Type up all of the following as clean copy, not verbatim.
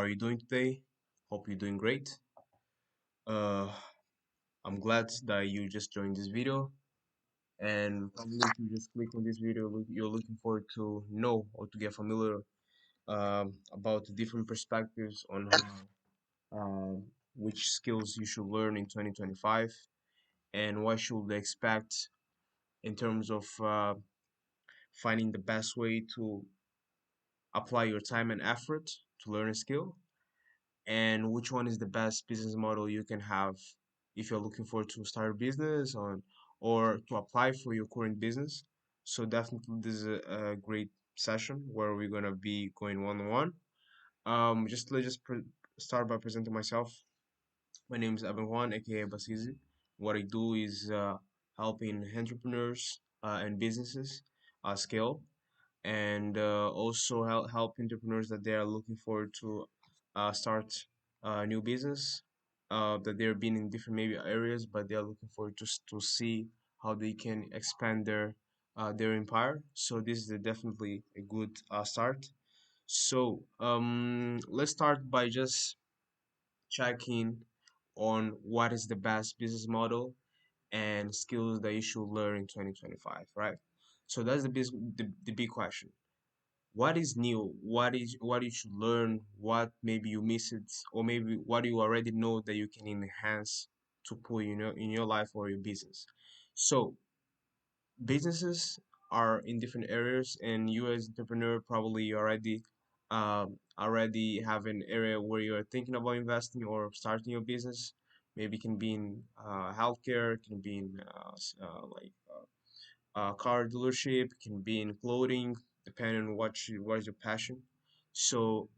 How are you doing today? Hope you're doing great. Uh, I'm glad that you just joined this video, and probably if you just click on this video, you're looking forward to know or to get familiar about the different perspectives on which skills you should learn in 2025 and what should they expect in terms of finding the best way to apply your time and effort to learn a skill and which one is the best business model you can have if you're looking for to start a business on or to apply for your current business. So definitely this is a great session where we're gonna be going one on one. Just let's just start by presenting myself. My name is Evan Juan, aka Basizi. What I do is helping entrepreneurs and businesses scale and also help entrepreneurs that they are looking forward to start a new business that they're been in different maybe areas but they are looking forward to see how they can expand their empire. So this is definitely a good start. So let's start by just checking on what is the best business model and skills that you should learn in 2025, right? So that's the big question. What is new? What you should learn? What maybe you miss it, or maybe what you already know that you can enhance to put in your life or your business. So businesses are in different areas, and you as entrepreneur probably already have an area where you're thinking about investing or starting your business. Maybe it can be in healthcare, it can be in car dealership, can be in clothing, depending on what is your passion. So,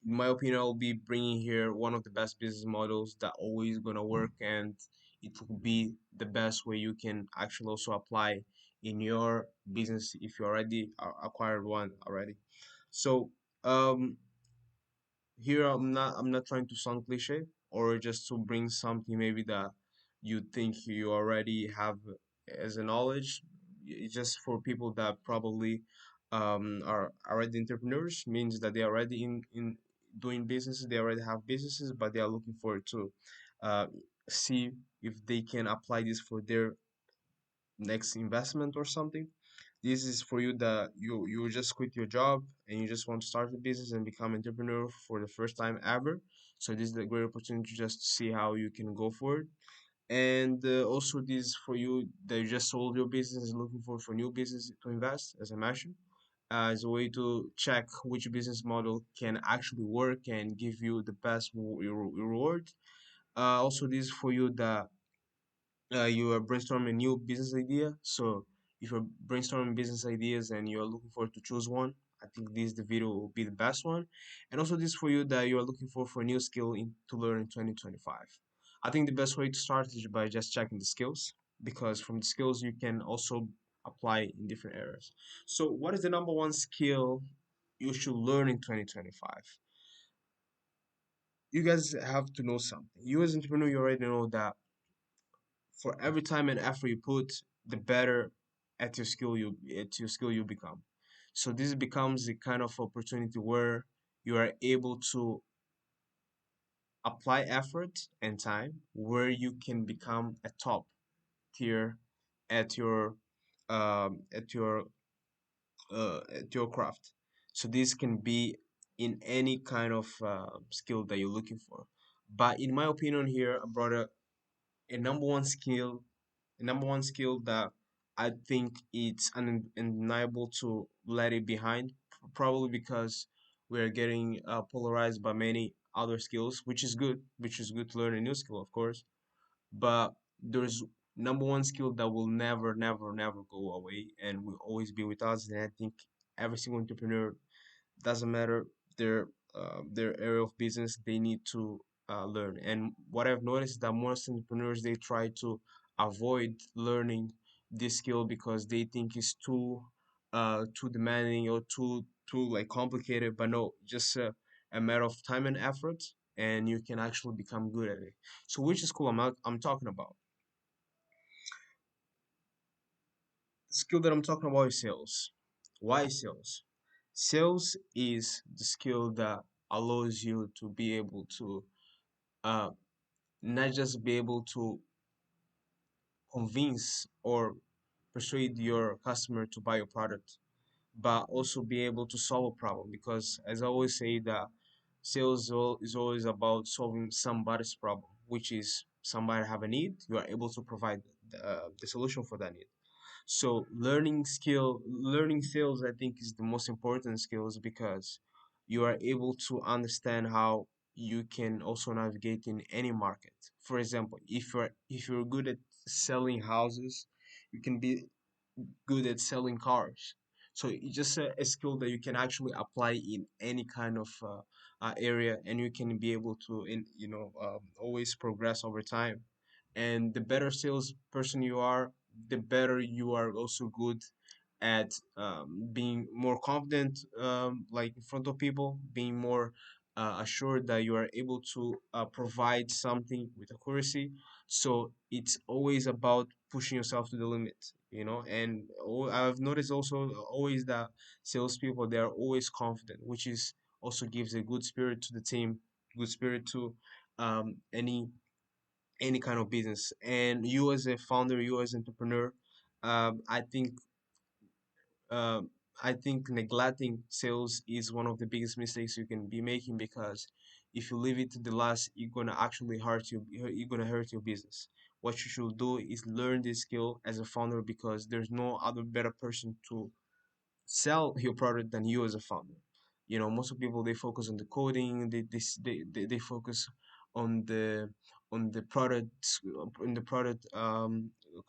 in my opinion, I'll be bringing here one of the best business models that always gonna work, and it will be the best way you can actually also apply in your business if you already acquired one already. So, um, here I'm not trying to sound cliche or just to bring something maybe that you think you already have as a knowledge. It's just for people that probably are already entrepreneurs, means that they are already in doing businesses, they already have businesses, but they are looking for it to uh, see if they can apply this for their next investment or something. This is for you that you just quit your job and you just want to start a business and become entrepreneur for the first time ever. So this is a great opportunity just to see how you can go for it. And also this is for you that you just sold your business and looking for new business to invest, as I mentioned, as a way to check which business model can actually work and give you the best reward. Also this is for you that you are brainstorming a new business idea. So if you're brainstorming business ideas and you're looking forward to choose one, I think this the video will be the best one. And also this for you that you are looking for a new skill to learn in 2025. I think the best way to start is by just checking the skills because from the skills you can also apply in different areas. So what is the number one skill you should learn in 2025? You guys have to know something. You as an entrepreneur, you already know that for every time and effort you put, the better at your skill you become. So this becomes the kind of opportunity where you are able to apply effort and time where you can become a top tier at your at your at your craft. So this can be in any kind of skill that you're looking for. But in my opinion here, I brought a number one skill that I think it's undeniable to let it behind, probably because we're getting polarized by many other skills, which is good to learn a new skill, of course. But there's number one skill that will never, never, never go away and will always be with us. And I think every single entrepreneur, doesn't matter their area of business, they need to learn. And what I've noticed is that most entrepreneurs they try to avoid learning this skill because they think it's too demanding or too like complicated. But no, just a matter of time and effort, and you can actually become good at it. So which skill I'm talking about? The skill that I'm talking about is sales. Why sales? Sales is the skill that allows you to be able to uh, not just be able to convince or persuade your customer to buy your product, but also be able to solve a problem. Because as I always say, that is always about solving somebody's problem, which is somebody have a need. You are able to provide the solution for that need. So learning sales, I think, is the most important skills because you are able to understand how you can also navigate in any market. For example, if you're good at selling houses, you can be good at selling cars. So it's just a skill that you can actually apply in any kind of area, and you can be able to, always progress over time. And the better salesperson you are, the better you are also good at being more confident, like in front of people, being more assured that you are able to provide something with accuracy. So it's always about pushing yourself to the limit, And I've noticed also always that salespeople, they are always confident, which is also gives a good spirit to the team, good spirit to any kind of business. And you as a founder, you as an entrepreneur, um, I think um, I think neglecting sales is one of the biggest mistakes you can be making, because if you leave it to the last, you're gonna actually hurt you. You're gonna hurt your business. What you should do is learn this skill as a founder, because there's no other better person to sell your product than you as a founder. Most of people, they focus on the coding, they focus on the product,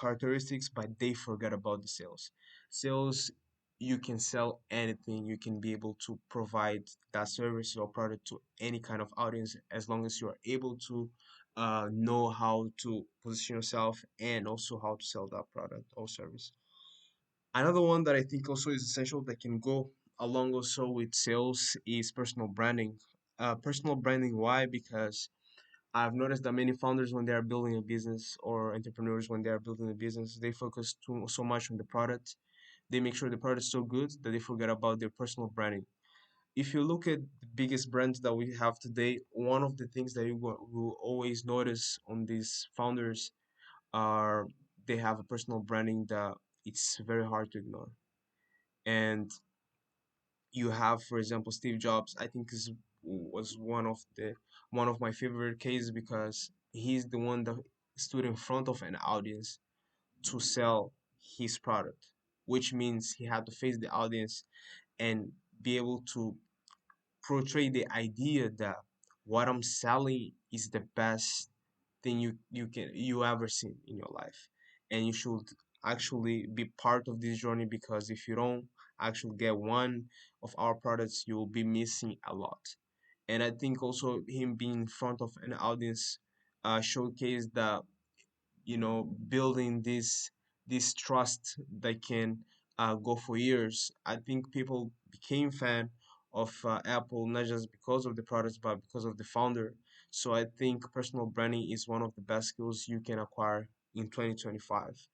characteristics, but they forget about the sales. Sales, you can sell anything, you can be able to provide that service or product to any kind of audience, as long as you are able to know how to position yourself and also how to sell that product or service. Another one that I think also is essential that can go along also with sales is personal branding. Personal branding, why? Because I've noticed that many founders, when they are building a business, or entrepreneurs, when they are building a business, they focus so much on the product. They make sure the product is so good that they forget about their personal branding. If you look at the biggest brands that we have today, one of the things that you will always notice on these founders are they have a personal branding that it's very hard to ignore. And you have, for example, Steve Jobs. I think is was one of my favorite cases, because he's the one that stood in front of an audience to sell his product, which means he had to face the audience and be able to portray the idea that what I'm selling is the best thing you ever seen in your life, and you should actually be part of this journey, because if you don't actually get one of our products, you will be missing a lot. And I think also him being in front of an audience showcase that, building this trust that can go for years. I think people became fan of Apple, not just because of the products, but because of the founder. So I think personal branding is one of the best skills you can acquire in 2025.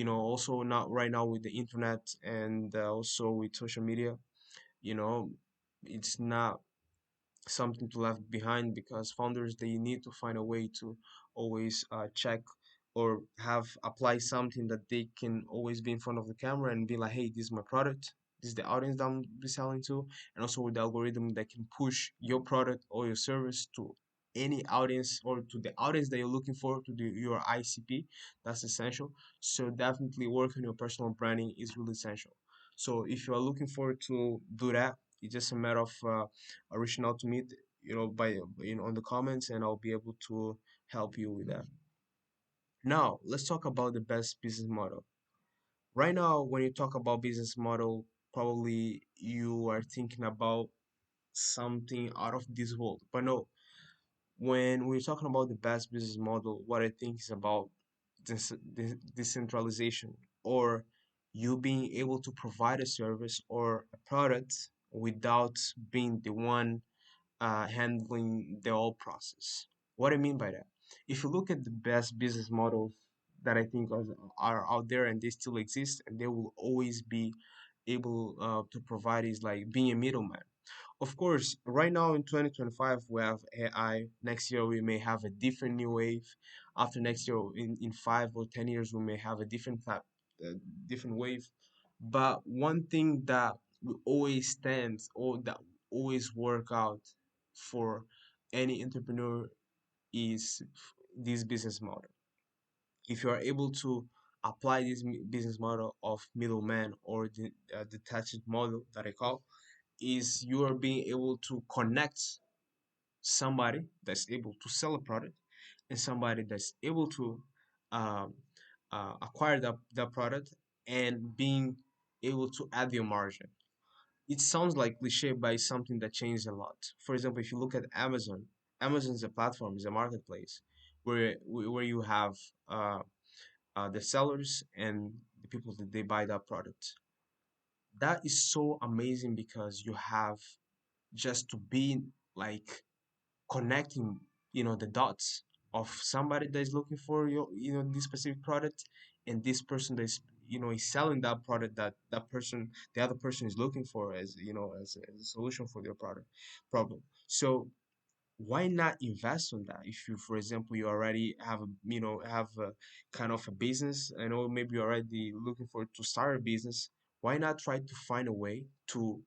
Also not right now with the internet, and also with social media, you know it's not something to left behind, because founders, they need to find a way to always check or have apply something that they can always be in front of the camera and be like, hey, this is my product, this is the audience that I'm be selling to. And also with the algorithm that can push your product or your service to any audience, or to the audience that you're looking for, to your ICP. That's essential. So definitely work on your personal branding is really essential. So if you are looking forward to do that, it's just a matter of reaching out to me, by on the comments, and I'll be able to help you with that. Now, let's talk about the best business model. Right now, when you talk about business model, probably you are thinking about something out of this world. But no, when we're talking about the best business model, what I think is about decentralization, or you being able to provide a service or a product without being the one handling the whole process. What I mean by that, if you look at the best business models that I think are out there, and they still exist, and they will always be able to provide is like being a middleman. Of course, right now in 2025, we have AI. Next year, we may have a different new wave. After next year, in 5 or 10 years, we may have a uh, different wave. But one thing that will always stands or that always work out for any entrepreneur is this business model. If you are able to apply this business model of middleman or the detached model that I call, is you are being able to connect somebody that's able to sell a product and somebody that's able to um, acquire that product and being able to add your margin. It sounds like cliche, but it's something that changed a lot. For example, if you look at Amazon, Amazon is a platform, is a marketplace where you have the sellers and the people that they buy that product. That is so amazing because you have just to be like connecting, the dots of somebody that is looking for this specific product, and this person that is selling that product that the other person is looking for as as a solution for their product problem. So why not invest on that? If you, for example, you already have a kind of a business, I know maybe you're already looking for to start a business, why not try to find a way to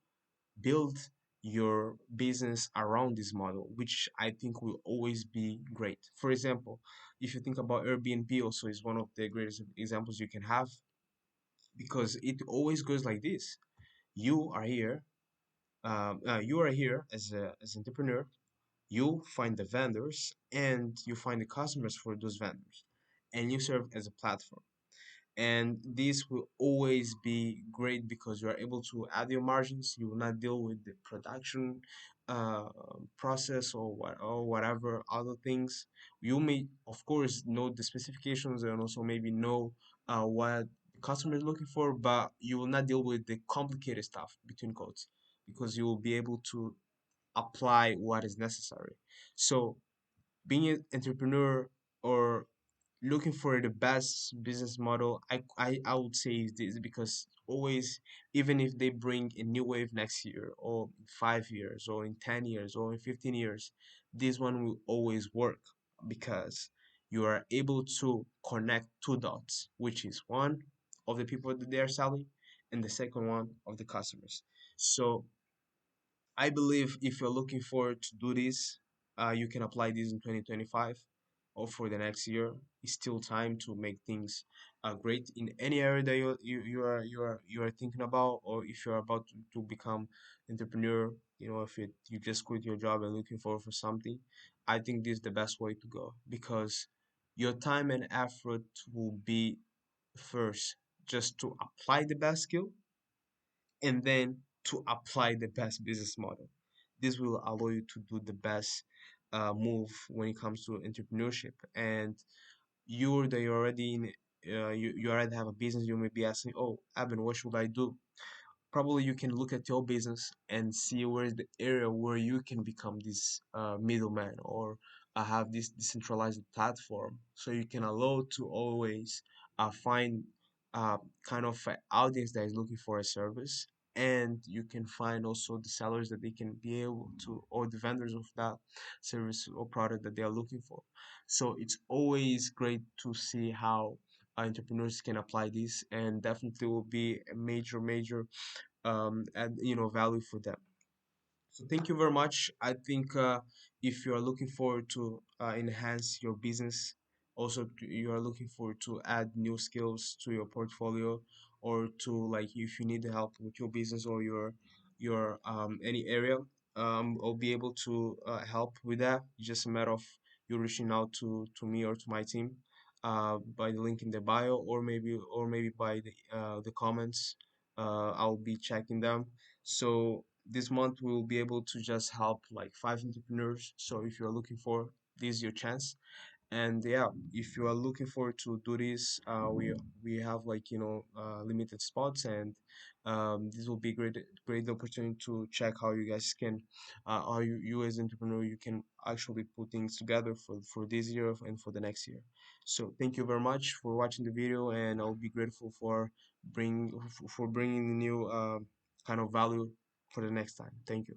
build your business around this model, which I think will always be great. For example, if you think about Airbnb, also is one of the greatest examples you can have, because it always goes like this. You are here, you are here as an entrepreneur. You find the vendors and you find the customers for those vendors, and you serve as a platform, and this will always be great because you are able to add your margins. You will not deal with the production uh, process or whatever other things. You may of course know the specifications and also maybe know what the customer is looking for, but you will not deal with the complicated stuff between codes because you will be able to apply what is necessary. So being an entrepreneur or looking for the best business model, I would say is this, because always, even if they bring a new wave next year or in 5 years or in 10 years or in 15 years, this one will always work because you are able to connect two dots, which is one of the people that they are selling and the second one of the customers. So I believe if you're looking forward to do this, you can apply this in 2025 or for the next year. It's still time to make things great in any area that you are thinking about, or if you're about to become entrepreneur. If you just quit your job and looking forward for something, I think this is the best way to go because your time and effort will be first just to apply the best skill and then to apply the best business model. This will allow you to do the best move when it comes to entrepreneurship. And you're already in, you already have a business. You may be asking, "Oh, Abin, what should I do?" Probably you can look at your business and see where is the area where you can become this middleman or have this decentralized platform so you can allow to always find kind of an audience that is looking for a service, and you can find also the sellers that they can be able to, or the vendors of that service or product that they are looking for. So it's always great to see how entrepreneurs can apply this, and definitely will be a major and value for them. So thank you very much. I think if you are looking forward to enhance your business, also you are looking forward to add new skills to your portfolio, or to, like, if you need help with your business or your any area, I'll be able to help with that. It's just a matter of you reaching out to me or to my team by the link in the bio, or maybe by the comments. I'll be checking them. So this month we will be able to just help like 5 entrepreneurs. So if you're looking for, this is your chance. And yeah, if you are looking forward to do this, we have like limited spots, and this will be great opportunity to check how you guys can how you as entrepreneur you can actually put things together for this year and for the next year. So thank you very much for watching the video, and I'll be grateful for bringing new kind of value for the next time. Thank you.